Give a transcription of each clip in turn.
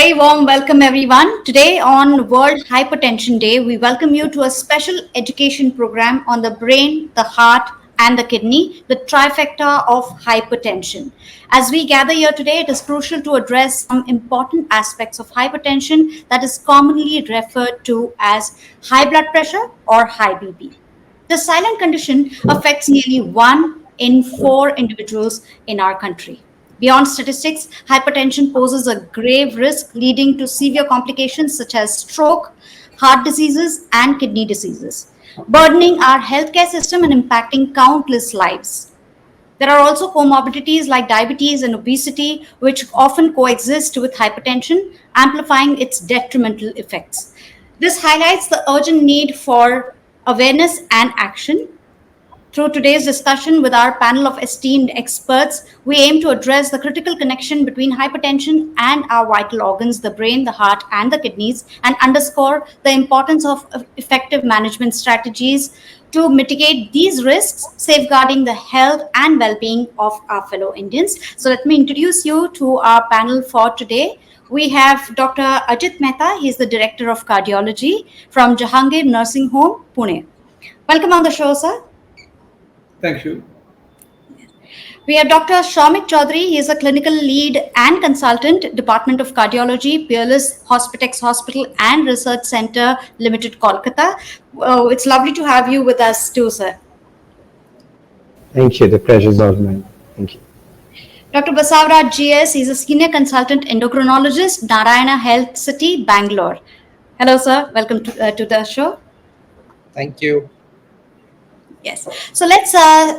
very warm welcome, everyone. Today, on World Hypertension Day, we welcome you to a special education program on the brain, the heart, and the kidney, the trifecta of hypertension. As we gather here today, it is crucial to address some important aspects of hypertension that is commonly referred to as high blood pressure or high BP. The silent condition affects nearly 1 in 4 individuals in our country. Beyond statistics, hypertension poses a grave risk leading to severe complications such as stroke, heart diseases, and kidney diseases, burdening our healthcare system and impacting countless lives. There are also comorbidities like diabetes and obesity, which often coexist with hypertension, amplifying its detrimental effects. This highlights the urgent need for awareness and action. Through today's discussion with our panel of esteemed experts, we aim to address the critical connection between hypertension and our vital organs, the brain, the heart, and the kidneys, and underscore the importance of effective management strategies to mitigate these risks, safeguarding the health and well being of our fellow Indians. So, let me introduce you to our panel for today. We have Dr. Ajit Mehta. He is the Director of Cardiology from Jahangir Nursing Home, Pune. Welcome on the show, sir. Thank you. We have Dr. Soumik Chaudhuri. He is a clinical lead and consultant, Department of Cardiology, Peerless Hospitex Hospital and Research Center Limited, Kolkata. It's lovely to have you with us too, sir. Thank you. The pleasure is all mine. Thank you. Dr. Basavaraj G S. He's a senior consultant endocrinologist, Narayana Health City, Bangalore. Hello, sir. Welcome to the show. Thank you. Yes. So let's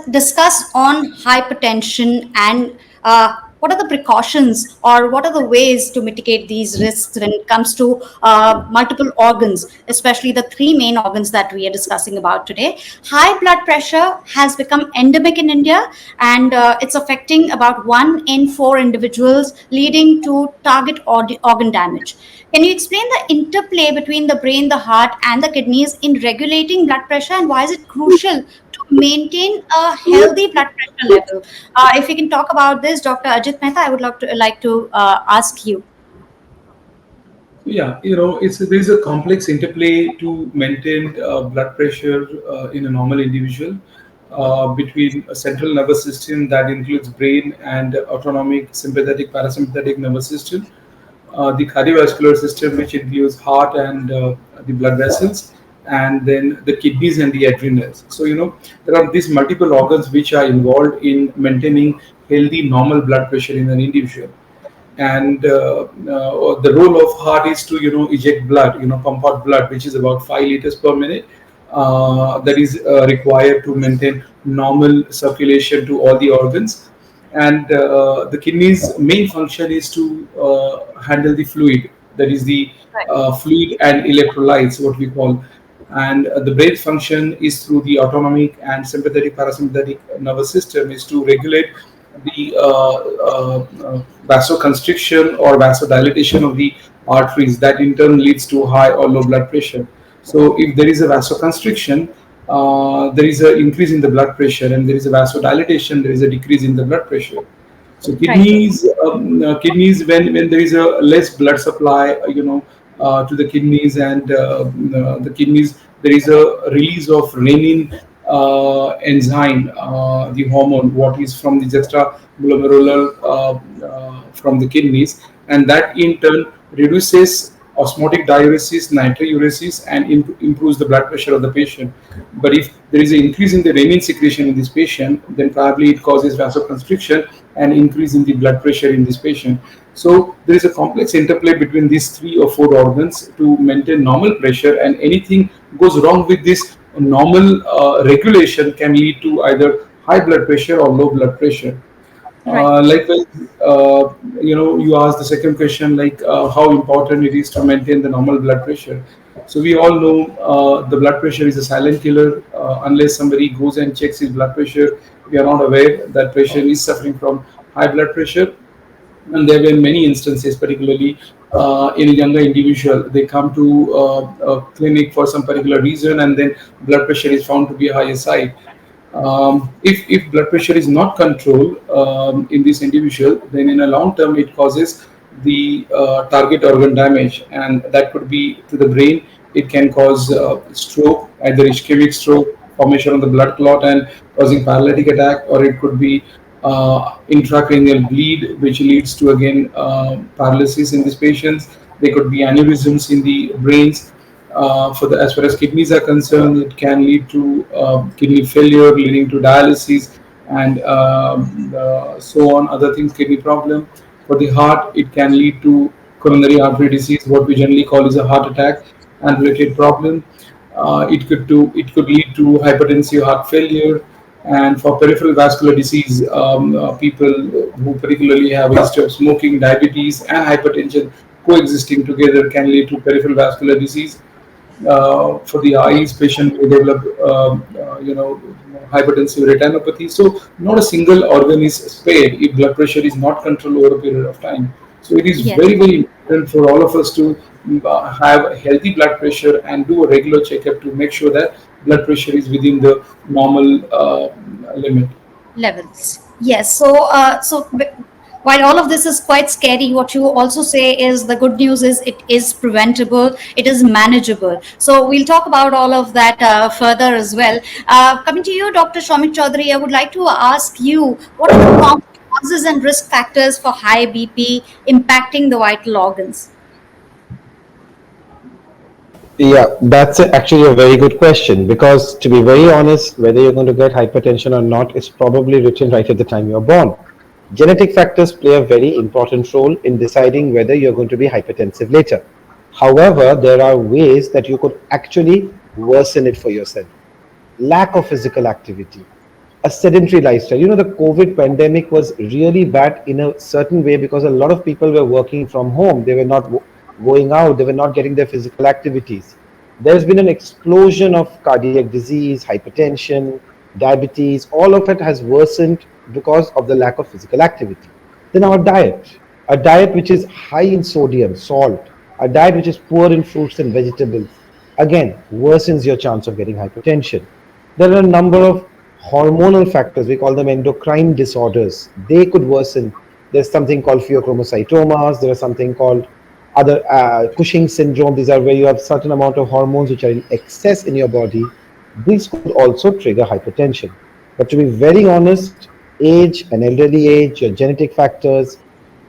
discuss on hypertension and what are the precautions or what are the ways to mitigate these risks when it comes to multiple organs, especially the three main organs that we are discussing about today. High blood pressure has become endemic in India, and it's affecting about 1 in 4 individuals, leading to target organ damage. Can you explain the interplay between the brain, the heart, and the kidneys in regulating blood pressure, and why is it crucial to maintain a healthy blood pressure level? If we can talk about this, Dr. Ajit Mehta, I would like to ask you. Yeah, there's a complex interplay to maintain blood pressure in a normal individual between a central nervous system that includes brain and autonomic, sympathetic, parasympathetic nervous system, the cardiovascular system, which includes heart and the blood vessels, and then the kidneys and the adrenals. So, there are these multiple organs which are involved in maintaining healthy, normal blood pressure in an individual. And the role of heart is to, eject blood, pump out blood, which is about 5 liters per minute. That is required to maintain normal circulation to all the organs. And the kidneys' main function is to handle the fluid, that is the fluid and electrolytes, what we call. And the brain function is through the autonomic and sympathetic parasympathetic nervous system, is to regulate the vasoconstriction or vasodilatation of the arteries, that in turn leads to high or low blood pressure. So if there is a vasoconstriction, there is an increase in the blood pressure, and there is a vasodilatation, there is a decrease in the blood pressure. So kidneys, when there is a less blood supply, to the kidneys, and the kidneys, there is a release of renin enzyme, the hormone, what is from the juxtaglomerular from the kidneys, and that in turn reduces osmotic diuresis, nitriuresis, and improves the blood pressure of the patient. But if there is an increase in the renin secretion in this patient, then probably it causes vasoconstriction and increase in the blood pressure in this patient. So there is a complex interplay between these 3 or 4 organs to maintain normal pressure, and anything goes wrong with this normal regulation can lead to either high blood pressure or low blood pressure. Likewise, you asked the second question, like how important it is to maintain the normal blood pressure. So we all know the blood pressure is a silent killer. Unless somebody goes and checks his blood pressure, we are not aware that patient is suffering from high blood pressure. And there have been many instances, particularly in a younger individual, they come to a clinic for some particular reason, and then blood pressure is found to be a higher side. If blood pressure is not controlled in this individual, then in a long term it causes the target organ damage, and that could be to the brain. It can cause stroke, either ischemic stroke, formation of the blood clot and causing paralytic attack, or it could be intracranial bleed, which leads to again paralysis in these patients. There could be aneurysms in the brains. For the as far as kidneys are concerned, it can lead to kidney failure, leading to dialysis and so on. Other things, kidney problem. For the heart, it can lead to coronary artery disease, what we generally call is a heart attack and related problem. It could lead to hypertensive heart failure. And for peripheral vascular disease, people who particularly have a history of smoking, diabetes, and hypertension coexisting together can lead to peripheral vascular disease. For the eyes, patient may develop, hypertensive retinopathy. So, not a single organ is spared if blood pressure is not controlled over a period of time. So, it is Yes. very, very important for all of us to have a healthy blood pressure and do a regular checkup to make sure that blood pressure is within the normal limit. Levels. Yes. While all of this is quite scary, what you also say is the good news is it is preventable, it is manageable. So we'll talk about all of that further as well. Coming to you, Dr. Soumik Chaudhuri, I would like to ask you, what are the common causes and risk factors for high BP impacting the vital organs? Yeah, that's actually a very good question because, to be very honest, whether you're going to get hypertension or not is probably written right at the time you're born. Genetic factors play a very important role in deciding whether you're going to be hypertensive later. However, there are ways that you could actually worsen it for yourself. Lack of physical activity, a sedentary lifestyle. The COVID pandemic was really bad in a certain way because a lot of people were working from home. They were not going out, they were not getting their physical activities. There's been an explosion of cardiac disease, hypertension, diabetes. All of it has worsened because of the lack of physical activity. Then our diet, a diet which is high in sodium, salt, a diet which is poor in fruits and vegetables, again, worsens your chance of getting hypertension. There are a number of hormonal factors, we call them endocrine disorders. They could worsen. There's something called pheochromocytomas, there is something called other Cushing syndrome. These are where you have certain amount of hormones which are in excess in your body. These could also trigger hypertension. But to be very honest, age, an elderly age, your genetic factors,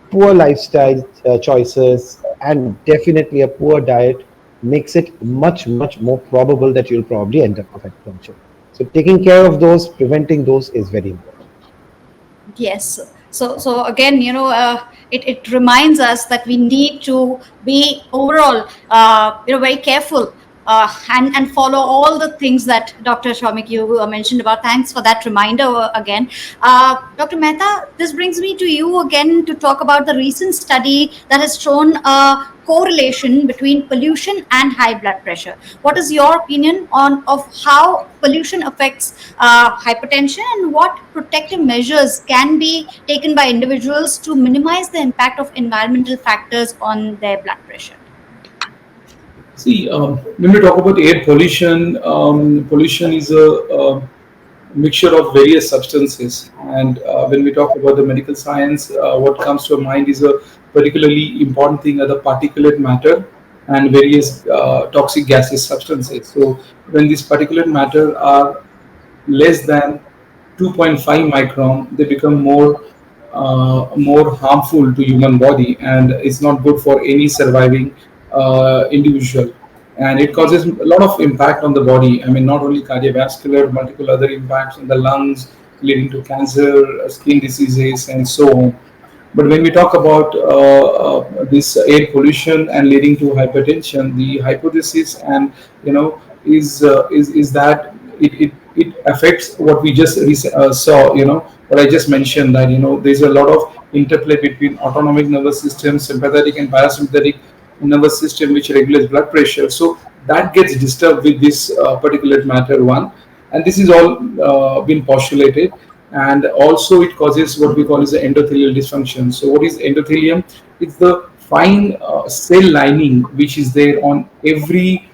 poor lifestyle choices, and definitely a poor diet makes it much, much more probable that you'll probably end up with hypertension. So taking care of those, preventing those is very important. Yes. So again, it reminds us that we need to be overall, very careful and follow all the things that Dr. Soumik you mentioned about. Thanks for that reminder again. Dr. Mehta, this brings me to you again to talk about the recent study that has shown a correlation between pollution and high blood pressure. What is your opinion on of how pollution affects hypertension, and what protective measures can be taken by individuals to minimize the impact of environmental factors on their blood pressure? See, when we talk about air pollution, pollution is a mixture of various substances. And when we talk about the medical science, what comes to mind is a particularly important thing are the particulate matter and various toxic gases substances. So when these particulate matter are less than 2.5 micron, they become more harmful to human body, and it's not good for any surviving individual. And it causes a lot of impact on the body. I mean, not only cardiovascular, multiple other impacts on the lungs, leading to cancer, skin diseases, and so on. But when we talk about this air pollution and leading to hypertension, the hypothesis and is that it affects what we just saw. What I just mentioned, that there's a lot of interplay between autonomic nervous system, sympathetic and parasympathetic nervous system, which regulates blood pressure. So that gets disturbed with this particulate matter one, and this is all been postulated. And also it causes what we call as the endothelial dysfunction. So what is endothelium? It's the fine cell lining which is there on every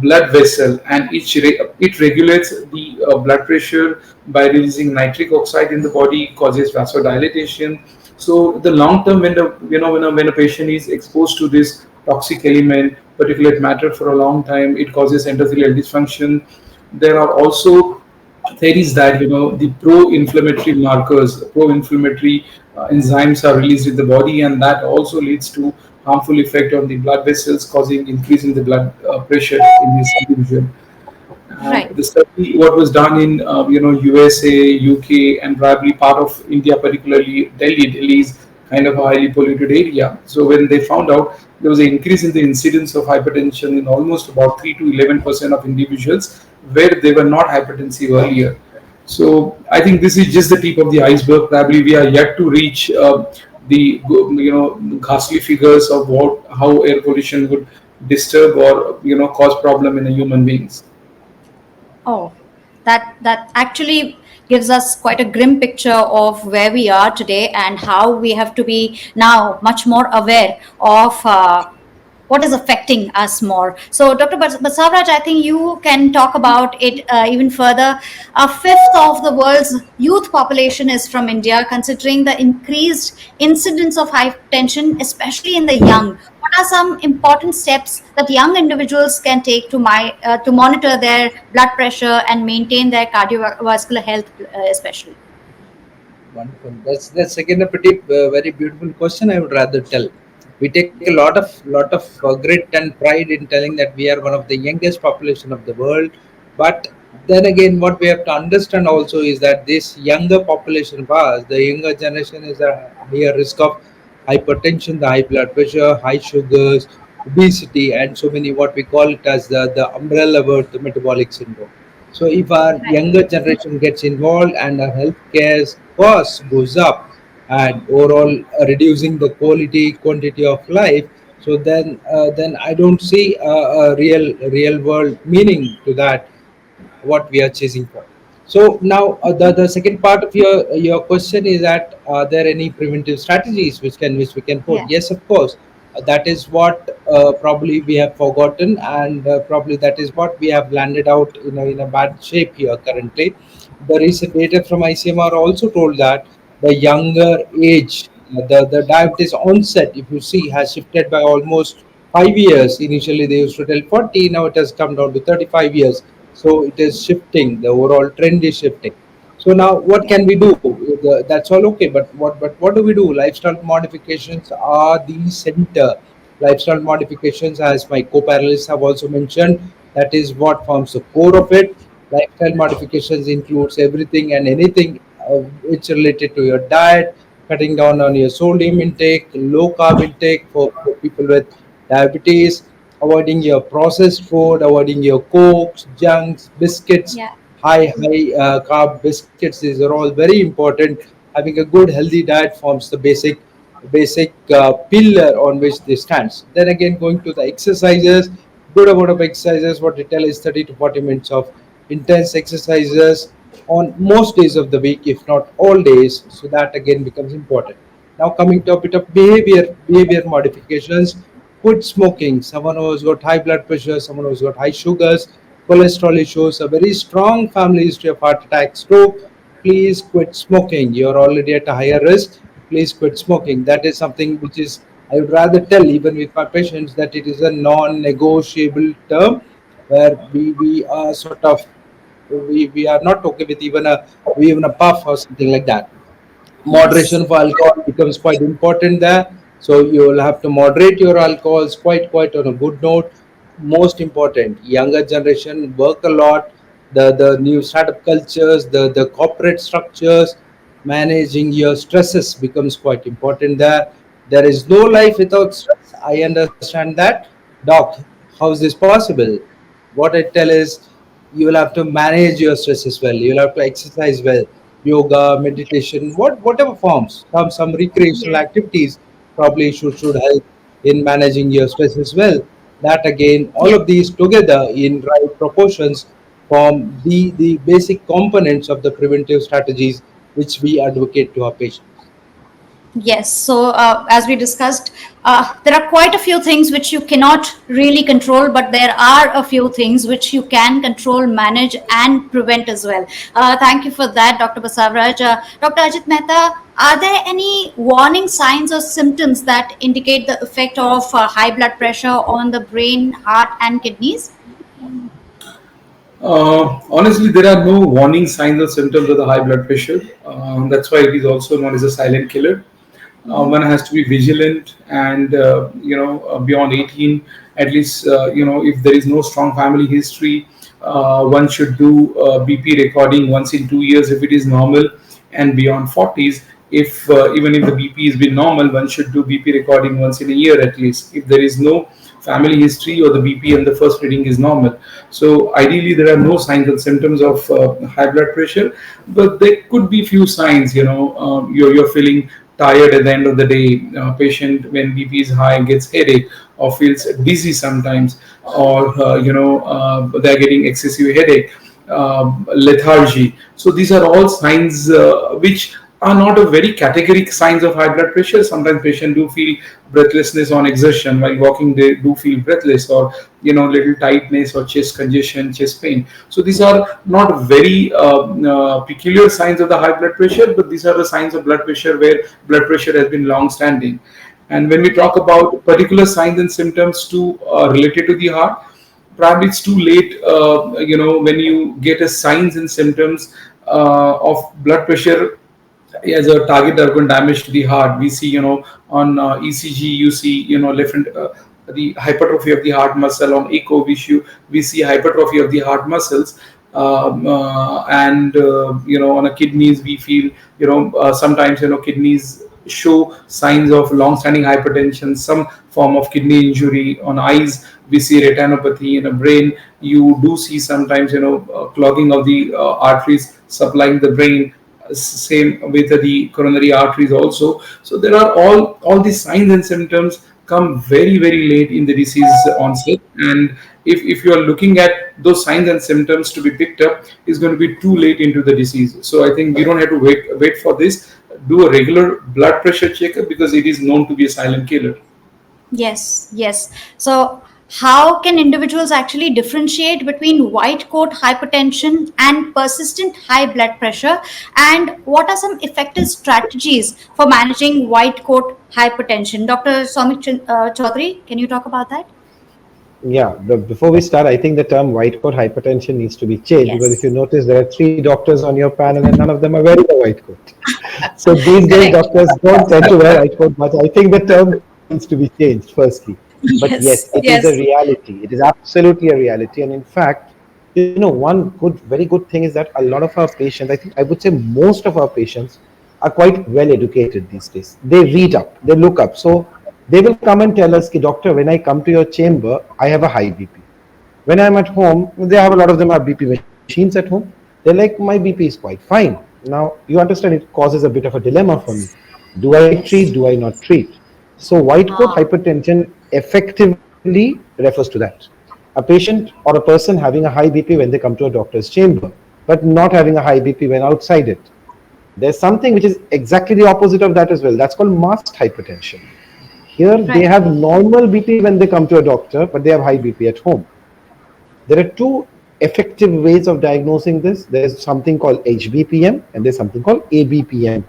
blood vessel, and it regulates the blood pressure by releasing nitric oxide in the body, causes vasodilation, So the long term, when the when a patient is exposed to this toxic element, particulate matter, for a long time, it causes endothelial dysfunction. There are also theories that the pro-inflammatory markers, pro-inflammatory enzymes are released in the body, and that also leads to harmful effect on the blood vessels, causing increase in the blood pressure in this individual. And Right. the study, what was done in USA, UK, and probably part of India, particularly Delhi. Delhi is kind of a highly polluted area. So when they found out there was an increase in the incidence of hypertension in almost about 3 to 11% of individuals where they were not hypertensive earlier. So I think this is just the tip of the iceberg. Probably we are yet to reach the ghastly figures of what how air pollution would disturb or cause problem in a human beings. Oh, that actually gives us quite a grim picture of where we are today and how we have to be now much more aware of what is affecting us more. So, Dr. Basavaraj, I think you can talk about it even further. A fifth of the world's youth population is from India, considering the increased incidence of hypertension, especially in the young. What are some important steps that young individuals can take to monitor their blood pressure and maintain their cardiovascular health, especially? Wonderful. That's again a pretty very beautiful question. I would rather tell. We take a lot of grit and pride in telling that we are one of the youngest population of the world. But then again, what we have to understand also is that this younger population of ours, the younger generation, is a higher risk of hypertension, the high blood pressure, high sugars, obesity, and so many what we call it as the umbrella word, the metabolic syndrome. So if our younger generation gets involved and our healthcare cost goes up and overall reducing the quantity of life, so then I don't see a real world meaning to that what we are chasing for. So now the second part of your question is that are there any preventive strategies which we can put? Yeah. Yes, of course. That is what probably we have forgotten, and probably that is what we have landed out in a bad shape here currently. The recent data from ICMR also told that the younger age, the diabetes onset, if you see, has shifted by almost 5 years. Initially, they used to tell 40, now it has come down to 35 years. So it is shifting. The overall trend is shifting. So now, what Yeah. can we do? That's all okay, but what do we do? Lifestyle modifications are the center. Lifestyle modifications, as my co-panelists have also mentioned, that is what forms the core of it. Lifestyle modifications includes everything and anything which related to your diet, cutting down on your sodium intake, low carb intake for people with diabetes, avoiding your processed food, avoiding your cokes, junks, biscuits, Yeah. high carb biscuits. These are all very important. Having a good healthy diet forms the basic pillar on which this stands. Then again, going to the exercises, good amount of exercises. What they tell is 30 to 40 minutes of intense exercises on most days of the week, if not all days. So that again becomes important. Now coming to a bit of behavior modifications. Quit smoking. Someone who has got high blood pressure, someone who has got high sugars, cholesterol issues, a very strong family history of heart attack, stroke, please quit smoking. You're already at a higher risk. Please quit smoking. That is something which is, I would rather tell even with my patients that it is a non-negotiable term where we are sort of we are not okay with even a puff or something like that. Moderation Yes. of alcohol becomes quite important there. So you will have to moderate your alcohols quite on a good note. Most important, younger generation work a lot. The new startup cultures, the corporate structures, managing your stresses becomes quite important there. There is no life without stress. I understand that. Doc, how is this possible? What I tell is you will have to manage your stress as well. You'll have to exercise well, yoga, meditation, whatever forms, some recreational Yeah. activities probably should help in managing your stress as well. That again, all Yeah. of these together in right proportions form the basic components of the preventive strategies which we advocate to our patients. Yes. So, as we discussed, there are quite a few things which you cannot really control, but there are a few things which you can control, manage, and prevent as well. Thank you for that, Dr. Basavaraj. Dr. Ajit Mehta, are there any warning signs or symptoms that indicate the effect of high blood pressure on the brain, heart, and kidneys? Honestly, there are no warning signs or symptoms of the high blood pressure. That's why it is also known as a silent killer. One has to be vigilant, and beyond 18, at least, if there is no strong family history, one should do BP recording once in 2 years if it is normal, and beyond 40s, if even if the BP has been normal, one should do BP recording once in a year at least if there is no family history or the BP and the first reading is normal. So ideally, there are no signs and symptoms of high blood pressure, but there could be few signs. You're feeling tired at the end of the day. Patient when BP is high gets headache or feels dizzy sometimes, or they're getting excessive headache, lethargy. So these are all signs which are not a very categoric signs of high blood pressure. Sometimes patients do feel breathlessness on exertion while walking. They do feel breathless, or little tightness or chest congestion, chest pain. So these are not very peculiar signs of the high blood pressure, but these are the signs of blood pressure where blood pressure has been long standing. And when we talk about particular signs and symptoms to related to the heart, probably it's too late. When you get a signs and symptoms of blood pressure as a target organ damage to the heart. We see, on ECG, you see, different the hypertrophy of the heart muscle. On echo, we see hypertrophy of the heart muscles. And on a kidneys, we feel, sometimes, kidneys show signs of long-standing hypertension, some form of kidney injury. On eyes, we see retinopathy. In a brain, you do see sometimes, clogging of the arteries supplying the brain. Same with the coronary arteries also. So there are all these signs and symptoms come very very late in the disease onset, and if you are looking at those signs and symptoms to be picked up, is going to be too late into the disease. So I think we don't have to wait for this. Do a regular blood pressure checkup because it is known to be a silent killer. Yes, yes. So, how can individuals actually differentiate between white coat hypertension and persistent high blood pressure? And what are some effective strategies for managing white coat hypertension? Dr. Soumik Chaudhuri, can you talk about that? Yeah, but before we start, I think the term white coat hypertension needs to be changed, because if you Yes, notice, there are three doctors on your panel and none of them are wearing a white coat. So these days, correct. doctors don't tend to wear white coat much. I think the term needs to be changed, firstly. But yes, Yes, it is a yes. reality. It is absolutely a reality. And in fact, one very good thing is that a lot of our patients, I would say most of our patients, are quite well educated these days. They read up, they look up. So they will come and tell us, "Ki, doctor, when I come to your chamber, I have a high BP. When I'm at home, they have a lot of them have BP machines at home. They're like, my BP is quite fine. Now, you understand it causes a bit of a dilemma for me. Do I treat? Yes. Do I not treat? So, white coat Ah, hypertension effectively refers to that. A patient or a person having a high BP when they come to a doctor's chamber, but not having a high BP when outside it. There's something which is exactly the opposite of that as well. That's called masked hypertension. Here, they right. have normal BP when they come to a doctor, but they have high BP at home. There are two effective ways of diagnosing this. There's something called HBPM and there's something called ABPM.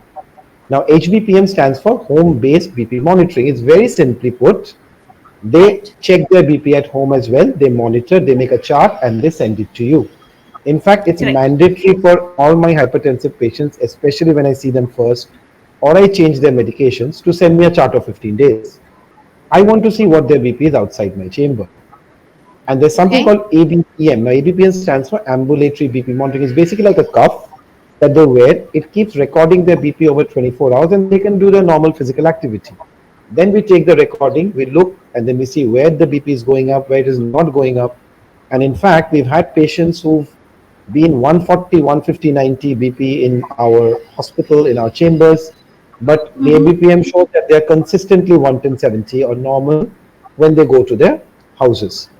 Now, HBPM stands for home based BP monitoring. It's very simply put, they Right. check their BP at home as well, they monitor, they make a chart, and they send it to you. In fact, it's Correct. mandatory for all my hypertensive patients, especially when I see them first or I change their medications, to send me a chart of 15 days. I want to see what their BP is outside my chamber. And there's something Okay. called ABPM. Now, ABPM stands for ambulatory BP monitoring. It's basically like a cuff that they wear. It keeps recording their BP over 24 hours and they can do their normal physical activity. Then we take the recording, we look, and then we see where the BP is going up, where it is not going up. And in fact, we've had patients who've been 140, 150, 90 BP in our hospital, in our chambers, but the Mm-hmm. ABPM shows that they're consistently 110, 70 or normal when they go to their houses.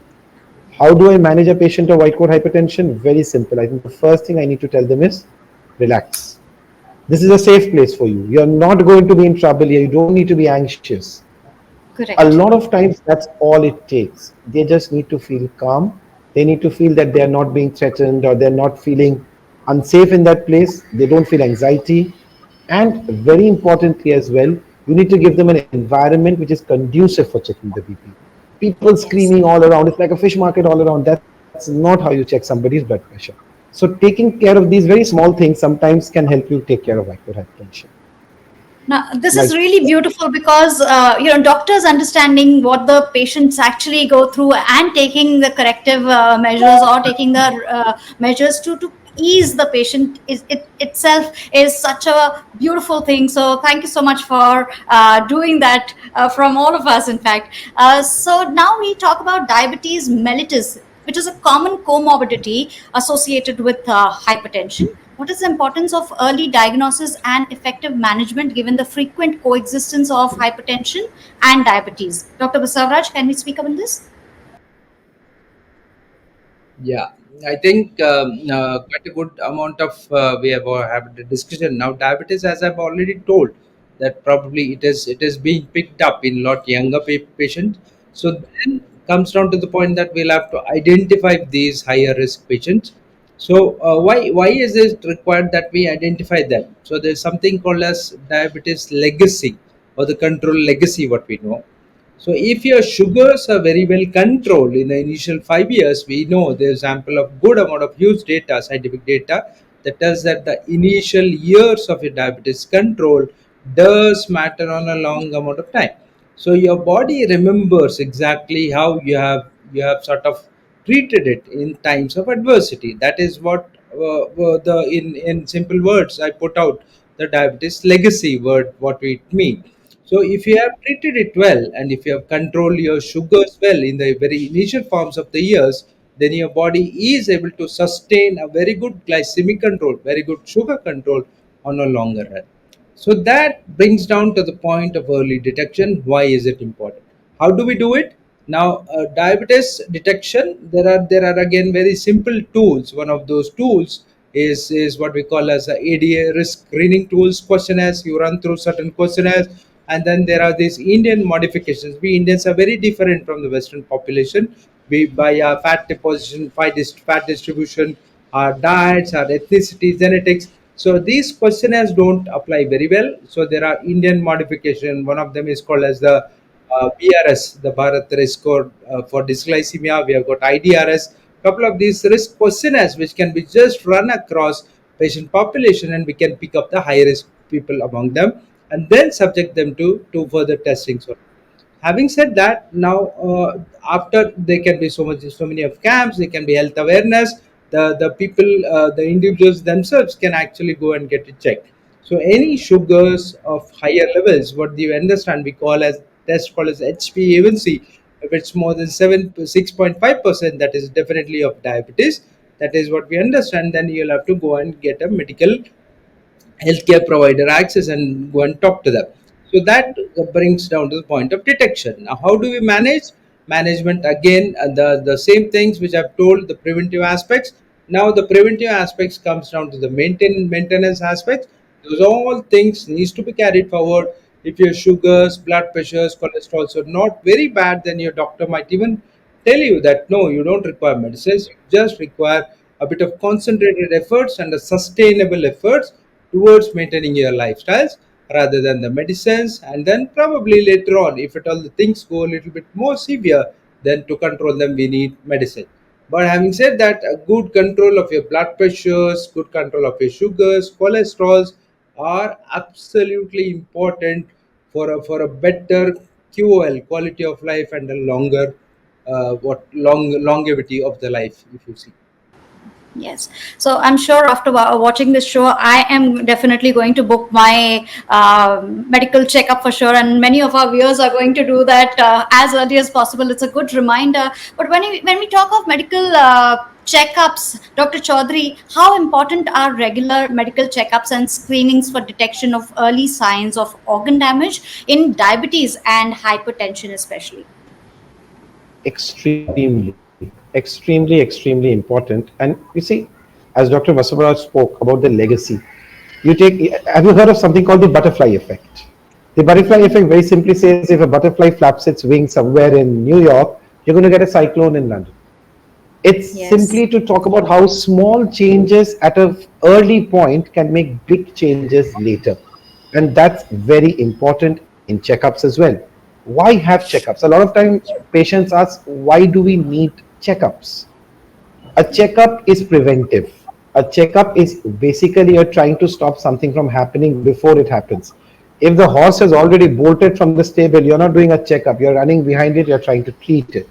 How do I manage a patient of white coat hypertension? Very simple. I think the first thing I need to tell them is relax. This is a safe place for you. You're not going to be in trouble here. You don't need to be anxious. A Correct. lot of times, that's all it takes. They just need to feel calm. They need to feel that they're not being threatened or they're not feeling unsafe in that place. They don't feel anxiety. And very importantly, as well, you need to give them an environment which is conducive for checking the BP. People Yes. screaming all around, it's like a fish market all around. That's not how you check somebody's blood pressure. So, taking care of these very small things sometimes can help you take care of hypertension. Now, this My is really beautiful because doctors understanding what the patients actually go through and taking the corrective measures or taking the measures to ease the patient is it itself is such a beautiful thing. So thank you so much for doing that from all of us. In fact, so now we talk about diabetes mellitus, which is a common comorbidity associated with hypertension. What is the importance of early diagnosis and effective management given the frequent coexistence of hypertension and diabetes? Dr. Basavaraj, can we speak on this? Yeah, I think quite a good amount of we have had the discussion now. Diabetes, as I've already told, that probably it is being picked up in lot younger patients. So then comes down to the point that we'll have to identify these higher risk patients. So why is it required that we identify them? So there's something called as diabetes legacy or the control legacy, what we know. So if your sugars are very well controlled in the initial 5 years, we know there's ample of good amount of huge data, scientific data that tells that the initial years of your diabetes control does matter on a long amount of time. So your body remembers exactly how you have sort of treated it in times of adversity. That is what the in simple words I put out the diabetes legacy word what we mean. So if you have treated it well and if you have controlled your sugars well in the very initial forms of the years, then your body is able to sustain a very good glycemic control, very good sugar control on a longer run. So that brings down to the point of early detection. Why is it important? How do we do it? Now, diabetes detection. There are again very simple tools. One of those tools is what we call as a ADA risk screening tools questionnaires. You run through certain questionnaires, and then there are these Indian modifications. We Indians are very different from the Western population. We by our fat deposition, fat distribution, our diets, our ethnicity, genetics. So these questionnaires don't apply very well. So there are Indian modification. One of them is called as the BRS, the Bharat Risk Score for Dysglycemia. We have got IDRS. Couple of these risk questionnaires which can be just run across patient population, and we can pick up the high risk people among them and then subject them to further testing. So having said that, now after there can be so many of camps, there can be health awareness. The people, the individuals themselves can actually go and get it checked. So any sugars of higher levels, what do you understand we call as test called as HbA1c. If it's more than 6.5%, that is definitely of diabetes. That is what we understand. Then you'll have to go and get a medical healthcare provider access and go and talk to them. So that brings down to the point of detection. Now, how do we manage? Management again, the same things which I've told, the preventive aspects. Now the preventive aspects comes down to the maintenance aspects. Those all things needs to be carried forward. If your sugars, blood pressures, cholesterol are not very bad, then your doctor might even tell you that no, you don't require medicines. You just require a bit of concentrated efforts and a sustainable efforts towards maintaining your lifestyles rather than the medicines. And then probably later on, if at all the things go a little bit more severe, then to control them we need medicine. But having said that, a good control of your blood pressures, good control of your sugars, cholesterols are absolutely important for a better QOL, quality of life, and a longer longevity of the life, if you see. Yes. So I'm sure after watching this show, I am definitely going to book my medical checkup for sure. And many of our viewers are going to do that as early as possible. It's a good reminder. But when we talk of medical checkups, Dr. Chaudhary, how important are regular medical checkups and screenings for detection of early signs of organ damage in diabetes and hypertension, especially? Extremely important. And you see, as Dr. Vasavaraj spoke about the legacy, You take, have you heard of something called the butterfly effect? The butterfly effect very simply says if a butterfly flaps its wings somewhere in New York, you're going to get a cyclone in London. It's Yes. simply to talk about how small changes at an early point can make big changes later. And that's very important in checkups as well. Why have checkups? A lot of times patients ask, why do we need checkups? A checkup is preventive. A checkup is basically you're trying to stop something from happening before it happens. If the horse has already bolted from the stable, you're not doing a checkup, you're running behind it, you're trying to treat it.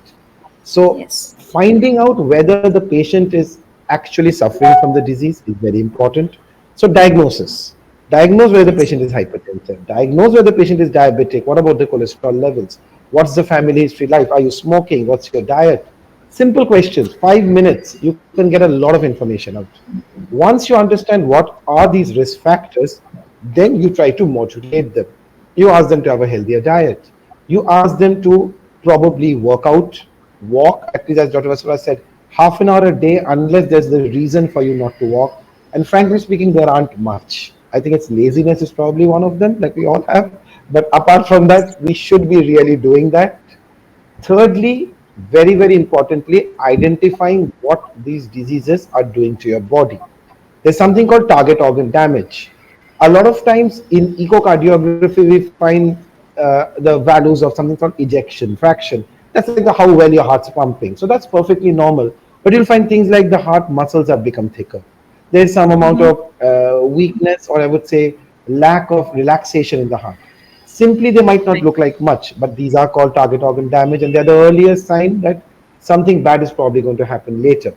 So, Yes. finding out whether the patient is actually suffering from the disease is very important. So, diagnosis. Diagnose whether the Yes. patient is hypertensive. Diagnose whether the patient is diabetic. What about the cholesterol levels? What's the family history like? Are you smoking? What's your diet? Simple questions, 5 minutes, you can get a lot of information out. Once you understand what are these risk factors, then you try to modulate them. You ask them to have a healthier diet. You ask them to probably work out, walk, at least as Dr. Vasura said, half an hour a day, unless there's the reason for you not to walk. And frankly speaking, there aren't much. I think it's laziness is probably one of them that we all have. But apart from that, we should be really doing that. Thirdly, very, very importantly, identifying what these diseases are doing to your body. There's something called target organ damage. A lot of times in echocardiography, we find the values of something called ejection fraction. That's like how well your heart's pumping. So that's perfectly normal. But you'll find things like the heart muscles have become thicker. There's some amount Mm-hmm. of weakness, or I would say lack of relaxation in the heart. Simply, they might not look like much, but these are called target organ damage, and they're the earliest sign that something bad is probably going to happen later.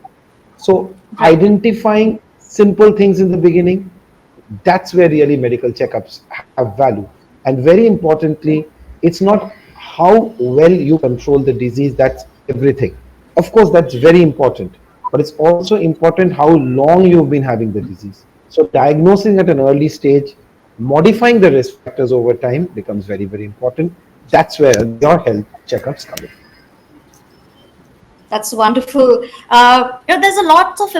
So, Right. identifying simple things in the beginning, that's where really medical checkups have value. And very importantly, it's not how well you control the disease, that's everything. Of course, that's very important, but it's also important how long you've been having the disease. So, diagnosing at an early stage, modifying the risk factors over time becomes very, very important. That's where your health checkups come in. That's wonderful. There's a lot of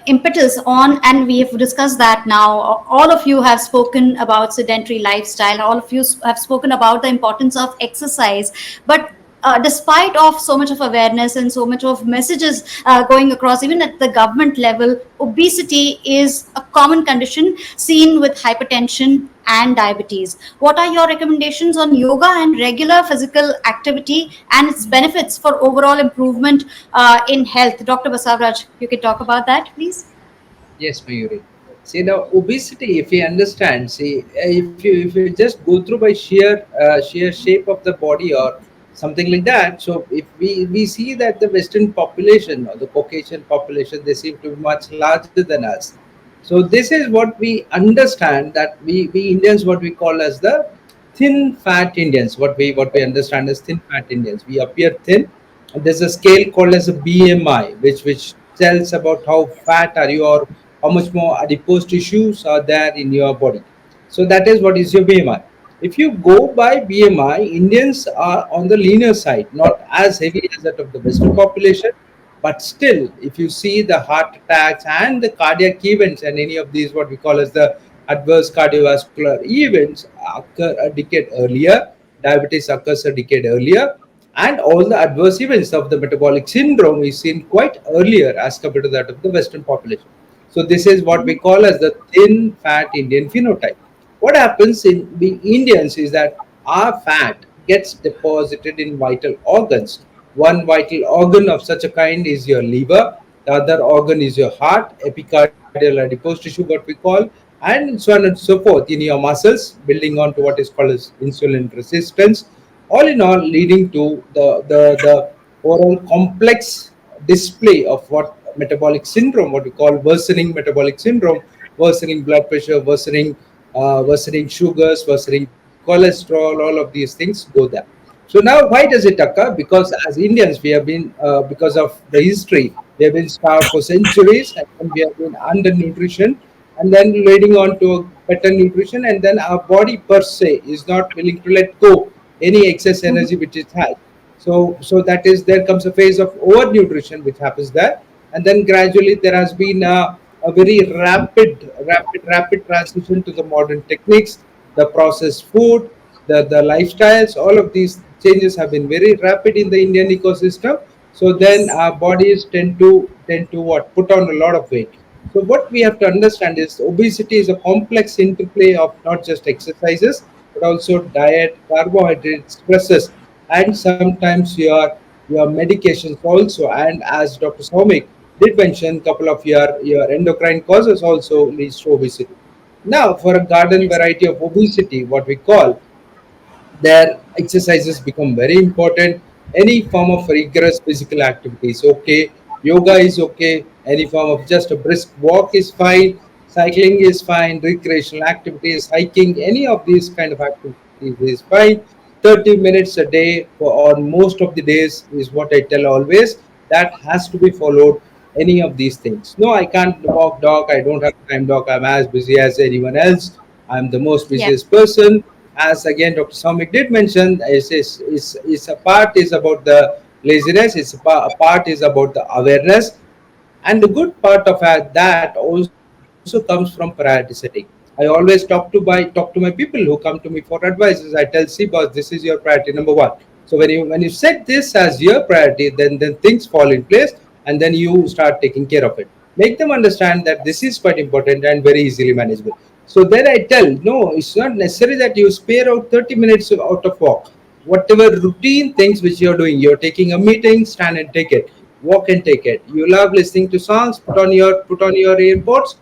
impetus on, and we have discussed that now. All of you have spoken about sedentary lifestyle. All of you have spoken about the importance of exercise. But despite of so much of awareness and so much of messages going across, even at the government level, obesity is a common condition seen with hypertension and diabetes. What are your recommendations on yoga and regular physical activity and its benefits for overall improvement in health? Dr. Basavaraj, you can talk about that, please. Yes, Mayuri. See now, obesity. If you understand, see, if you just go through by sheer shape of the body or something like that. So if we see that the Western population or the Caucasian population, they seem to be much larger than us. So this is what we understand, that we Indians, what we call as the thin fat Indians. What we understand as thin fat Indians. We appear thin, and there's a scale called as a BMI, which tells about how fat are you, or how much more adipose tissues are there in your body. So that is what is your BMI. If you go by BMI, Indians are on the leaner side, not as heavy as that of the Western population, but still, if you see the heart attacks and the cardiac events and any of these, what we call as the adverse cardiovascular events, occur a decade earlier, diabetes occurs a decade earlier, and all the adverse events of the metabolic syndrome is seen quite earlier as compared to that of the Western population. So this is what we call as the thin fat Indian phenotype. What happens in being Indians is that our fat gets deposited in vital organs. One vital organ of such a kind is your liver, the other organ is your heart, epicardial adipose tissue, what we call, and so on and so forth in your muscles, building on to what is called as insulin resistance. All in all, leading to the overall complex display of what metabolic syndrome, what we call worsening metabolic syndrome, worsening blood pressure, worsening sugars, worsening cholesterol, all of these things go there. So now, why does it occur? Because as Indians, we have been, because of the history, we have been starved for centuries, and then we have been under nutrition, and then leading on to better nutrition, and then our body per se is not willing to let go any excess energy which it has. So that is, there comes a phase of overnutrition which happens there, and then gradually there has been a very rapid transition to the modern techniques, the processed food, the lifestyles. All of these changes have been very rapid in the Indian ecosystem. So then Yes. our bodies tend to what, put on a lot of weight. So what we have to understand is obesity is a complex interplay of not just exercises but also diet, carbohydrates, stresses, and sometimes your medications also. And as Dr. Soumik did mention, couple of your endocrine causes also leads to obesity. Now, for a garden Yes. variety of obesity, what we call, their exercises become very important. Any form of rigorous physical activity is okay. Yoga is okay. Any form of just a brisk walk is fine. Cycling is fine. Recreational activities, hiking, any of these kind of activities is fine. 30 minutes a day for on most of the days is what I tell always. That has to be followed. Any of these things. No, I can't walk dog. I don't have time dog. I'm as busy as anyone else. I'm the most Yes. busiest person. As again Dr. Soumik did mention, is a part is about the laziness, a part is about the awareness, and the good part of that also comes from priority setting. I always talk to my people who come to me for advices. I tell, see boss, this is your priority number one. So when you set this as your priority, then things fall in place, and then you start taking care of it. Make them understand that this is quite important and very easily manageable. So then I tell, no, it's not necessary that you spare out 30 minutes out of walk. Whatever routine things which you're doing, you're taking a meeting, stand and take it. Walk and take it. You love listening to songs, put on your earbuds,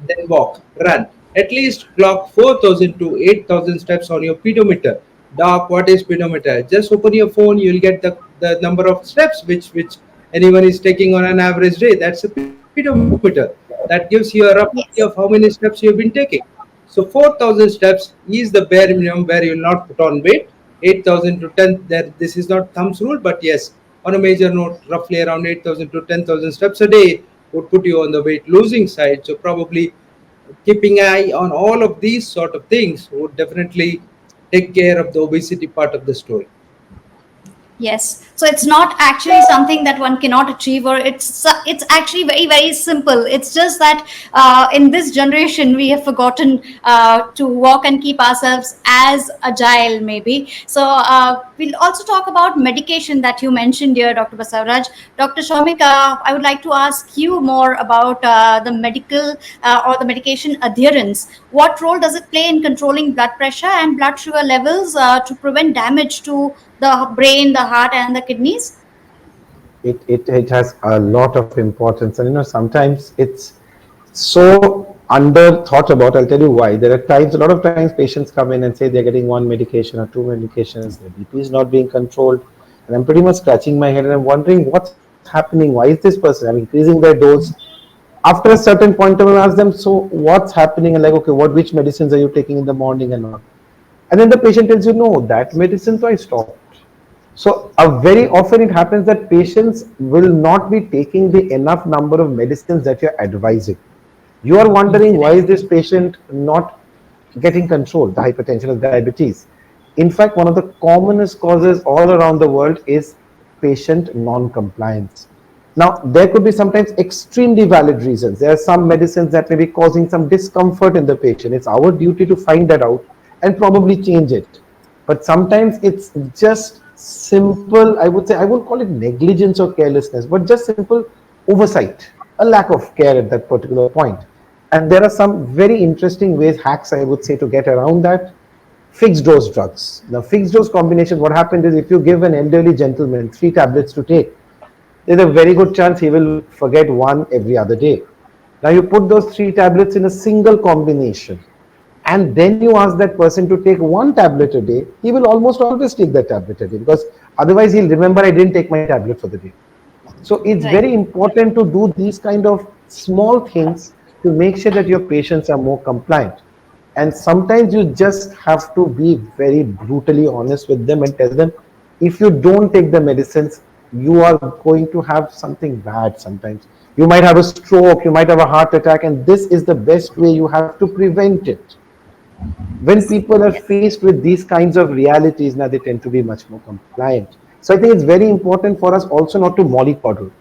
then walk, run. At least clock 4,000 to 8,000 steps on your pedometer. Doc, what is pedometer? Just open your phone, you'll get the number of steps which anyone is taking on an average day. That's a pedometer. That gives you a rough idea of how many Yes. steps you've been taking. So 4,000 steps is the bare minimum where you'll not put on weight. 8,000 to 10, there, this is not thumb's rule, but yes, on a major note, roughly around 8,000 to 10,000 steps a day would put you on the weight losing side. So probably keeping eye on all of these sort of things would definitely take care of the obesity part of the story. Yes, so it's not actually something that one cannot achieve, or it's actually very very simple. It's just that in this generation we have forgotten to walk and keep ourselves as agile, maybe. So we'll also talk about medication that you mentioned here, Dr. Basavaraj. Dr. Shomik, I would like to ask you more about the medical or the medication adherence. What role does it play in controlling blood pressure and blood sugar levels to prevent damage to the brain, the heart, and the kidneys? It has a lot of importance, and sometimes it's so under thought about. I'll tell you why. There are times, a lot of times, patients come in and say they're getting one medication or two medications, their BP is not being controlled, and I'm pretty much scratching my head and I'm wondering what's happening. Why is this person? I'm increasing their dose. After a certain point, I will ask them, so what's happening? And like, okay, which medicines are you taking in the morning and not? And then the patient tells you, no, that medicine, so I stopped. So very often it happens that patients will not be taking the enough number of medicines that you're advising. You are wondering why is this patient not getting controlled, the hypertension or diabetes. In fact, one of the commonest causes all around the world is patient non-compliance. Now, there could be sometimes extremely valid reasons. There are some medicines that may be causing some discomfort in the patient. It's our duty to find that out and probably change it. But sometimes it's just simple, I would say, I won't call it negligence or carelessness, but just simple oversight, a lack of care at that particular point. And there are some very interesting ways, hacks, I would say, to get around that. Fixed dose drugs. Now, fixed dose combination, what happened is if you give an elderly gentleman 3 tablets to take, there's a very good chance he will forget one every other day. Now, you put those 3 tablets in a single combination, and then you ask that person to take 1 tablet a day, he will almost always take that tablet a day because otherwise he'll remember I didn't take my tablet for the day. So it's Right. very important to do these kind of small things to make sure that your patients are more compliant. And sometimes you just have to be very brutally honest with them and tell them if you don't take the medicines, you are going to have something bad sometimes. You might have a stroke, you might have a heart attack, and this is the best way you have to prevent it. When people are Yes. faced with these kinds of realities, now they tend to be much more compliant. So I think it's very important for us also not to mollycoddle.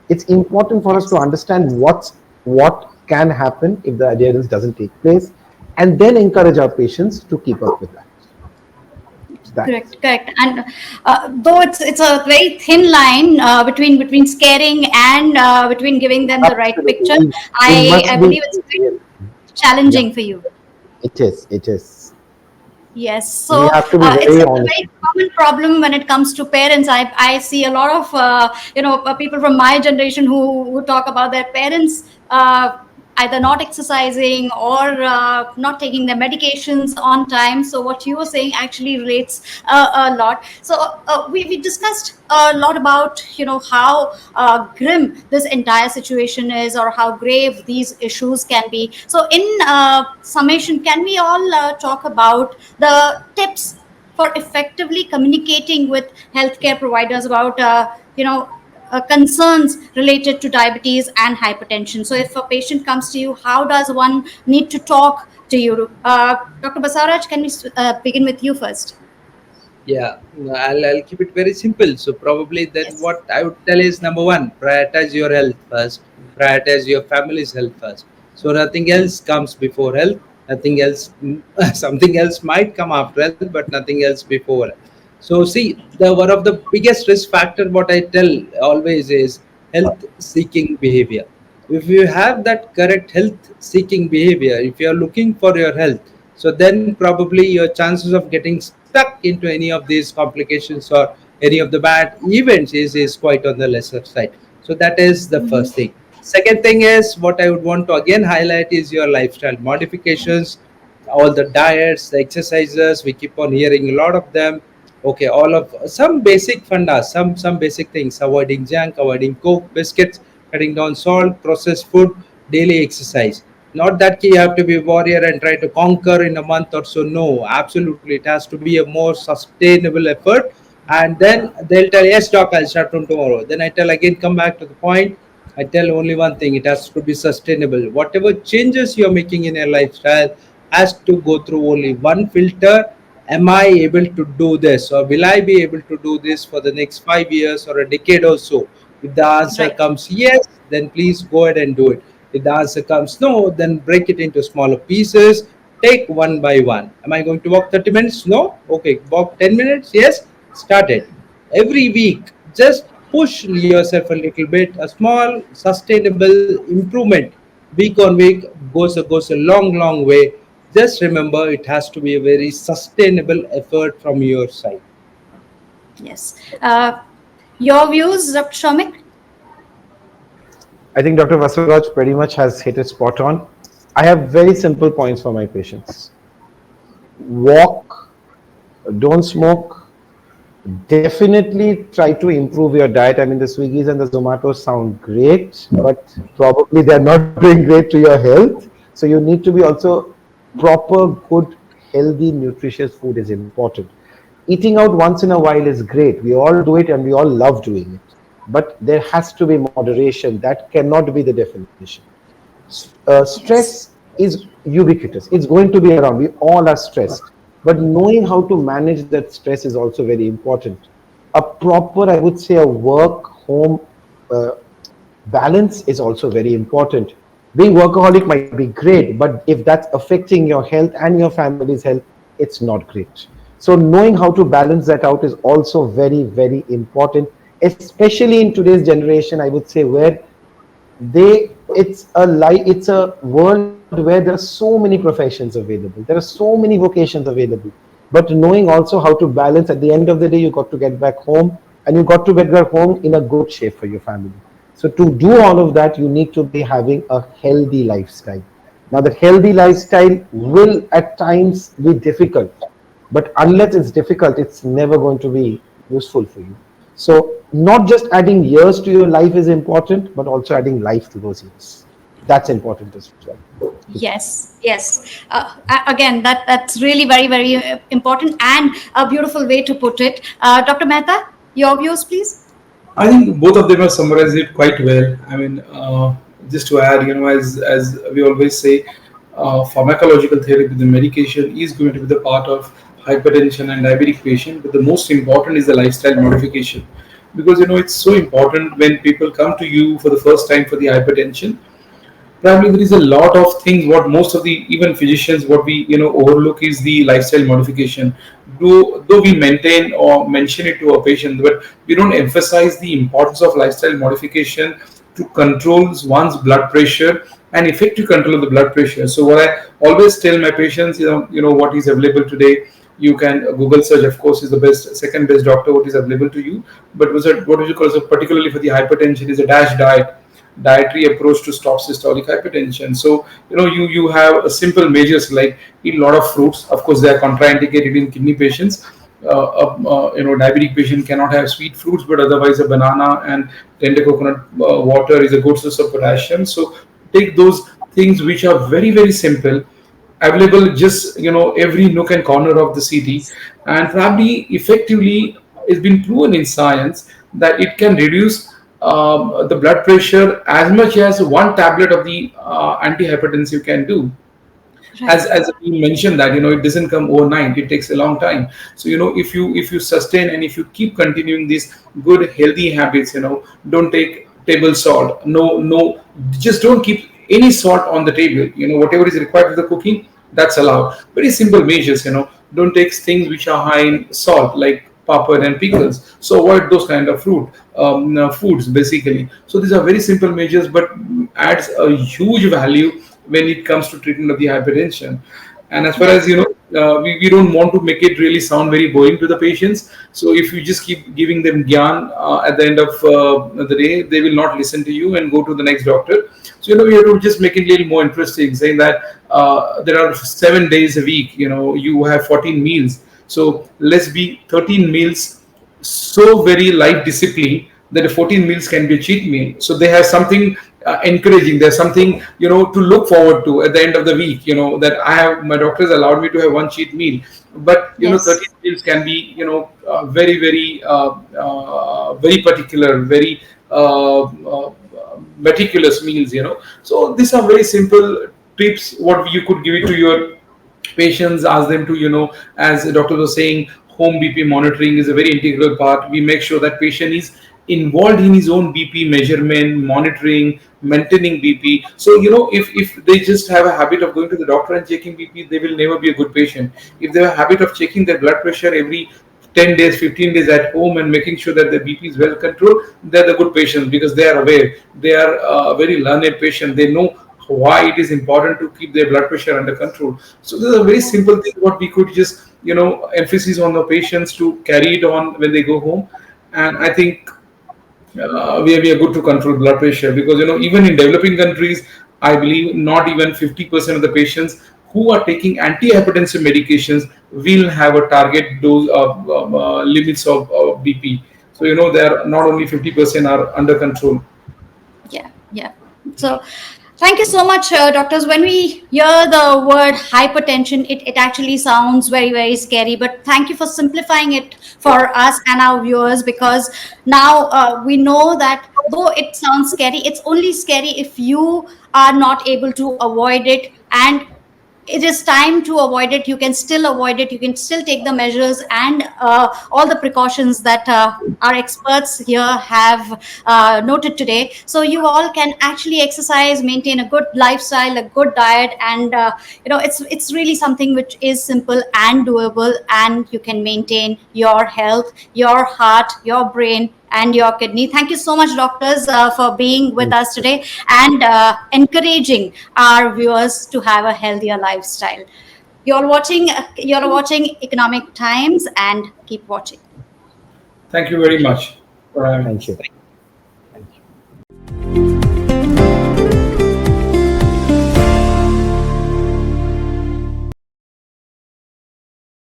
It's important for us to Yes. understand what's what can happen if the adherence doesn't take place, and then encourage our patients to keep up with that. That Correct, correct. And though it's a very thin line between scaring and between giving them the right picture, absolutely we I must be believe it's very real. Yeah, challenging for you. it is. It is. Yes, We so have to be very it's a honest. very common problem when it comes to parents. I see a lot of people from my generation who talk about their parents either not exercising or not taking their medications on time. So what you were saying actually relates a lot. So we discussed a lot about how grim this entire situation is, or how grave these issues can be. So in summation, can we all talk about the tips for effectively communicating with healthcare providers about concerns related to diabetes and hypertension? So if a patient comes to you, how does one need to talk to you? Dr. Basavaraj, can we begin with you first? Yeah, I'll keep it very simple. So probably then Yes. what I would tell is number one, prioritize your health first, prioritize your family's health first. So nothing else comes before health. Nothing else, something else might come after health, but nothing else before health. So see, the one of the biggest risk factor what I tell always is health seeking behavior. If you have that correct health seeking behavior, if you are looking for your health, so then probably your chances of getting stuck into any of these complications or any of the bad events is quite on the lesser side. So that is the first thing. Second thing is what I would want to again highlight is your lifestyle modifications, all the diets, the exercises. We keep on hearing a lot of them. Okay, all of some basic fundas, some basic things: avoiding junk, avoiding coke, biscuits, cutting down salt, processed food, daily exercise. Not that you have to be a warrior and try to conquer in a month or so. No, absolutely, it has to be a more sustainable effort. And then they'll tell, yes, doc, I'll start from tomorrow. Then I tell again, come back to the point. I tell only one thing: it has to be sustainable. Whatever changes you're making in your lifestyle has to go through only one filter. Am I able to do this, or will I be able to do this for the next 5 years or a decade or so? If the answer Right. comes yes, then please go ahead and do it. If the answer comes no, then break it into smaller pieces. Take one by one. Am I going to walk 30 minutes? No. Okay. Walk 10 minutes? Yes. Start it. Every week, just push yourself a little bit. A small, sustainable improvement week on week goes a long way. Just remember, it has to be a very sustainable effort from your side. Yes. Your views, Dr. Shomik? I think Dr. Vasavaraj pretty much has hit it spot on. I have very simple points for my patients. Walk, don't smoke, definitely try to improve your diet. I mean, the Swiggies and the Zomatos sound great, but probably they're not doing great to your health. So you need to be also proper, good, healthy, nutritious food is important. Eating out once in a while is great. We all do it and we all love doing it. But there has to be moderation. That cannot be the definition. Yes. Stress is ubiquitous. It's going to be around. We all are stressed. But knowing how to manage that stress is also very important. A proper, I would say, a work home uh, balance is also very important. Being workaholic might be great, but if that's affecting your health and your family's health, it's not great. So knowing how to balance that out is also very, very important, especially in today's generation, I would say, where it's a world where there are so many professions available, there are so many vocations available, but knowing also how to balance. At the end of the day, you got to get back home, and you got to get back home in a good shape for your family. So to do all of that, you need to be having a healthy lifestyle. Now that healthy lifestyle will at times be difficult, but unless it's difficult, it's never going to be useful for you. So not just adding years to your life is important, but also adding life to those years. That's important as well. Yes, yes. Again, that's really very, very important and a beautiful way to put it. Dr. Mehta, your views, please. I think both of them have summarized it quite well. I mean, just to add, as we always say, pharmacological therapy, the medication is going to be the part of hypertension and diabetic patient, but the most important is the lifestyle modification, because it's so important when people come to you for the first time for the hypertension. probably there is a lot of things what most of the even physicians what we overlook is the lifestyle modification. Though we maintain or mention it to our patients, but we don't emphasize the importance of lifestyle modification to control one's blood pressure and effective control of the blood pressure. So what I always tell my patients, what is available today. You can Google search, of course, is the best, second best doctor what is available to you. But what would you call, so particularly for the hypertension, is a DASH diet, dietary approach to stop systolic hypertension. So you have a simple measures like eat a lot of fruits. Of course, they are contraindicated in kidney patients. Diabetic patient cannot have sweet fruits, but otherwise a banana and tender coconut water is a good source of potassium. So take those things which are very very simple, available just every nook and corner of the city, and probably effectively it's been proven in science that it can reduce the blood pressure as much as one tablet of the antihypertensive can do. as Right. as we mentioned that it doesn't come overnight, it takes a long time. So if you sustain and if you keep continuing these good healthy habits, don't take table salt, no, just don't keep any salt on the table. Whatever is required for the cooking, that's allowed. Very simple measures. Don't take things which are high in salt like papad and pickles. So avoid those kind of foods basically. So these are very simple measures, but adds a huge value when it comes to treatment of the hypertension. And as far Yes. as we don't want to make it really sound very boring to the patients. So if you just keep giving them gyan at the end of the day, they will not listen to you and go to the next doctor. So we have to just make it a little more interesting, saying that there are 7 days a week. You have 14 meals. So let's be 13 meals so very light discipline that the 14 meals can be a cheat meal. So they have something encouraging. There's something to look forward to at the end of the week. That I have, my doctors allowed me to have one cheat meal, but 13 Yes. meals can be very very very particular, very meticulous meals. So these are very simple tips what you could give it to your patients. Ask them to as the doctor was saying, home BP monitoring is a very integral part. We make sure that patient is involved in his own BP measurement, monitoring, maintaining BP. So if they just have a habit of going to the doctor and checking BP, they will never be a good patient. If they have a habit of checking their blood pressure every 10 days, 15 days at home and making sure that the BP is well controlled, they're the good patients because they are aware. They are very learned patient. They know why it is important to keep their blood pressure under control. So this is a very simple thing what we could just emphasis on the patients to carry it on when they go home. And I think we are good to control blood pressure, because even in developing countries, I believe not even 50% of the patients who are taking antihypertensive medications will have a target dose of limits of BP. So they are not only 50% are under control. Yeah, yeah. So, thank you so much, doctors. When we hear the word hypertension, it actually sounds very, very scary. But thank you for simplifying it for us and our viewers, because now we know that though it sounds scary, it's only scary if you are not able to avoid it. And it is time to avoid it. You can still avoid it. You can still take the measures and all the precautions that our experts here have noted today. So you all can actually exercise, maintain a good lifestyle, a good diet, and it's really something which is simple and doable, and you can maintain your health, your heart, your brain, and your kidney. Thank you so much, doctors, for being with us today and encouraging our viewers to have a healthier lifestyle. You're watching Economic Times, and keep watching. Thank you very much for having Thank us. you.